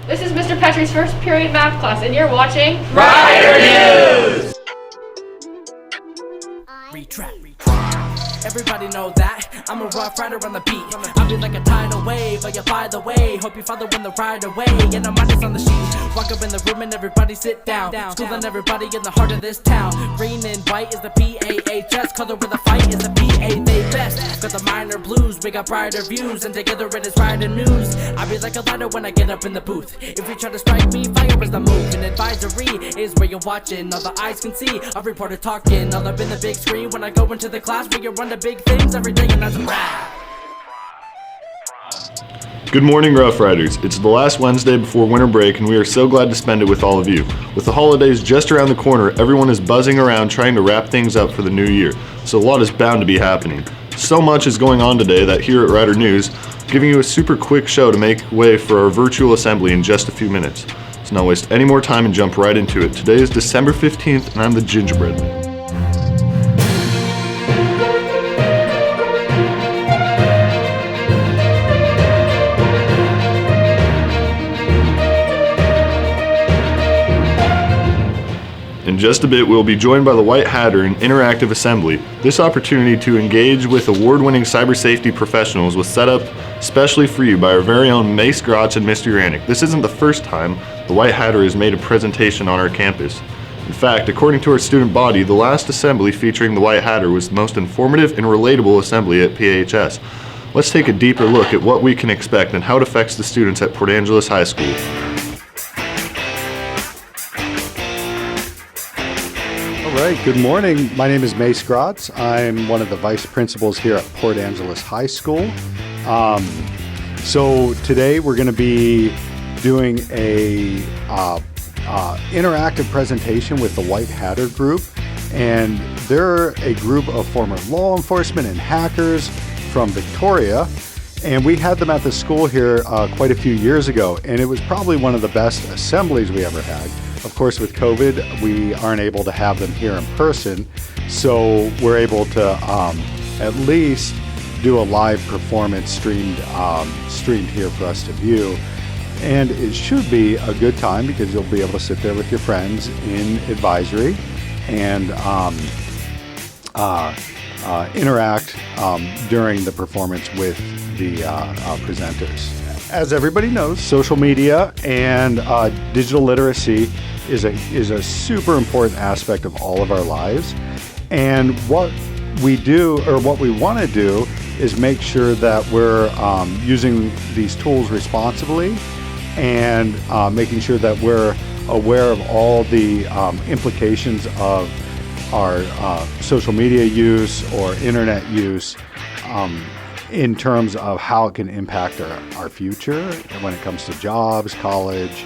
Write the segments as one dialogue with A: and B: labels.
A: This is Mr. Petrie's first period math class, and you're watching
B: Rider News!
C: Retract. Everybody know that I'm a rough rider on the beat. I be like a tidal wave, oh yeah, by the way, hope you follow when the ride away. And I'm minus on the sheet, walk up in the room and everybody sit down. School and everybody in the heart of this town. Green and white is the PAHS, color with the fight is the PA they best. Got the minor blues, we got brighter views, and together it is rider news. I be like a lighter when I get up in the booth. If you try to strike me, fire is the move. An advisory is where you're watching, all the eyes can see a reporter talking. All up in the big screen when I go into the class where you run the big things every day, and that's a wrap.
D: Good morning, Rough Riders. It's the last Wednesday before winter break, and we are so glad to spend it with all of you. With the holidays just around the corner, everyone is buzzing around trying to wrap things up for the new year, so a lot is bound to be happening. So much is going on today that here at Rider News, giving you a super quick show to make way for our virtual assembly in just a few minutes. Let's not waste any more time and jump right into it. Today is December 15th, and I'm the Gingerbread Man. In just a bit, we'll be joined by the White Hatter in interactive assembly. This opportunity to engage with award-winning cyber safety professionals was set up specially for you by our very own Mace Grotch and Mr. Yannick. This isn't the first time the White Hatter has made a presentation on our campus. In fact, according to our student body, the last assembly featuring the White Hatter was the most informative and relatable assembly at PAHS. Let's take a deeper look at what we can expect and how it affects the students at Port Angeles High School.
E: Alright, good morning. My name is Mace Grotz. I'm one of the vice principals here at Port Angeles High School. So today we're going to be doing a interactive presentation with the White Hatter group, and they're a group of former law enforcement and hackers from Victoria, and we had them at the school here quite a few years ago, and it was probably one of the best assemblies we ever had. Of course, with COVID, we aren't able to have them here in person, so we're able to at least do a live performance streamed here for us to view. And it should be a good time because you'll be able to sit there with your friends in advisory and interact during the performance with the presenters. As everybody knows, social media and digital literacy is a super important aspect of all of our lives. And what we do, or what we want to do, is make sure that we're using these tools responsibly and making sure that we're aware of all the implications of our social media use or internet use in terms of how it can impact our future when it comes to jobs, college,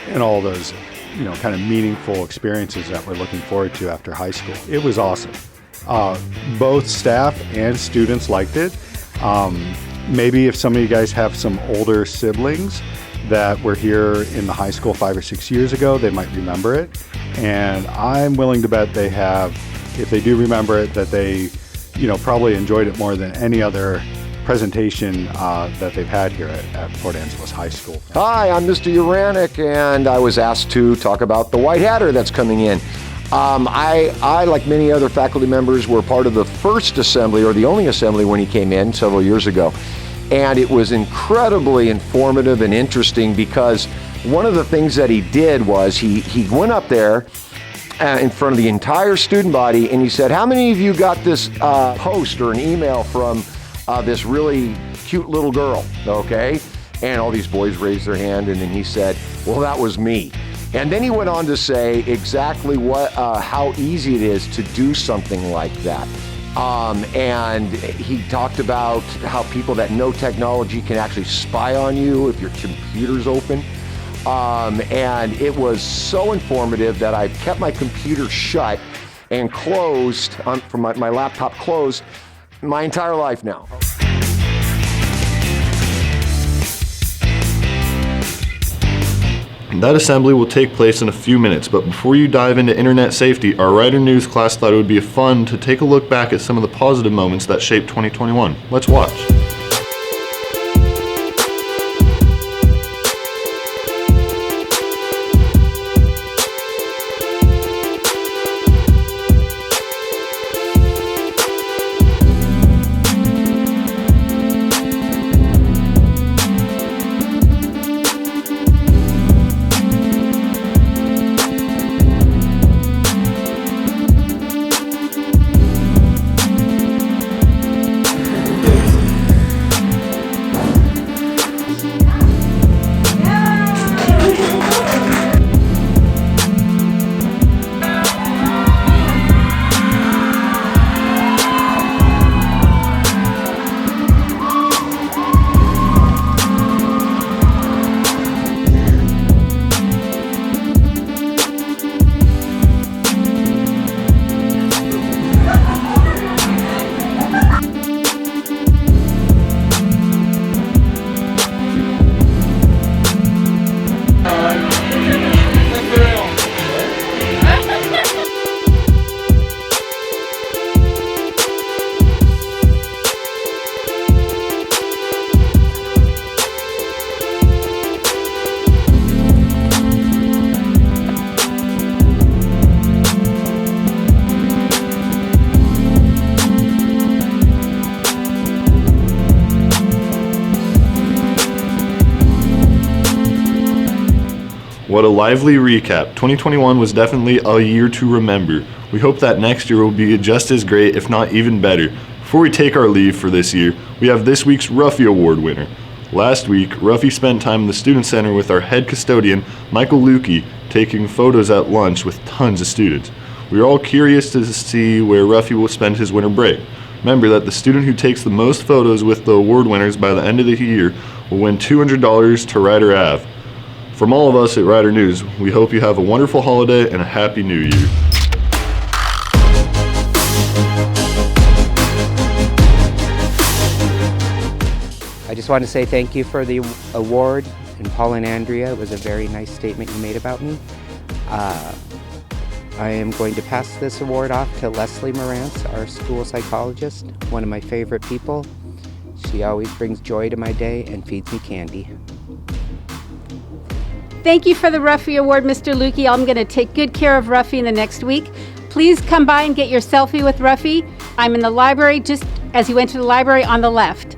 E: and all those kind of meaningful experiences that we're looking forward to after high school. It was awesome. Both staff and students liked it. Maybe if some of you guys have some older siblings that were here in the high school 5 or 6 years ago, they might remember it. And I'm willing to bet they have, if they do remember it, that they probably enjoyed it more than any other presentation that they've had here at Port Angeles High School.
B: Hi, I'm Mr. Uranic, and I was asked to talk about the White Hatter that's coming in. I, like many other faculty members, were part of the first assembly, or the only assembly, when he came in several years ago. And it was incredibly informative and interesting because one of the things that he did was he went up there in front of the entire student body and he said, how many of you got this post or an email from this really cute little girl, okay? And all these boys raised their hand, and then he said, well, that was me. And then he went on to say exactly how easy it is to do something like that. And he talked about how people that know technology can actually spy on you if your computer's open. And it was so informative that I've kept my computer shut and closed, from my laptop closed, my entire life now.
D: That assembly will take place in a few minutes, but before you dive into internet safety, our Rider News class thought it would be fun to take a look back at some of the positive moments that shaped 2021. Let's watch. What a lively recap. 2021 was definitely a year to remember. We hope that next year will be just as great, if not even better. Before we take our leave for this year, we have this week's Ruffy Award winner. Last week, Ruffy spent time in the Student Center with our head custodian, Michael Lukey, taking photos at lunch with tons of students. We are all curious to see where Ruffy will spend his winter break. Remember that the student who takes the most photos with the award winners by the end of the year will win $200 to Rider Ave. From all of us at Rider News, we hope you have a wonderful holiday and a happy new year.
F: I just want to say thank you for the award, and Paul and Andrea, it was a very nice statement you made about me. I am going to pass this award off to Leslie Morantz, our school psychologist, one of my favorite people. She always brings joy to my day and feeds me candy.
G: Thank you for the Ruffy Award, Mr. Lukey. I'm going to take good care of Ruffy in the next week. Please come by and get your selfie with Ruffy. I'm in the library, just as you went to the library on the left.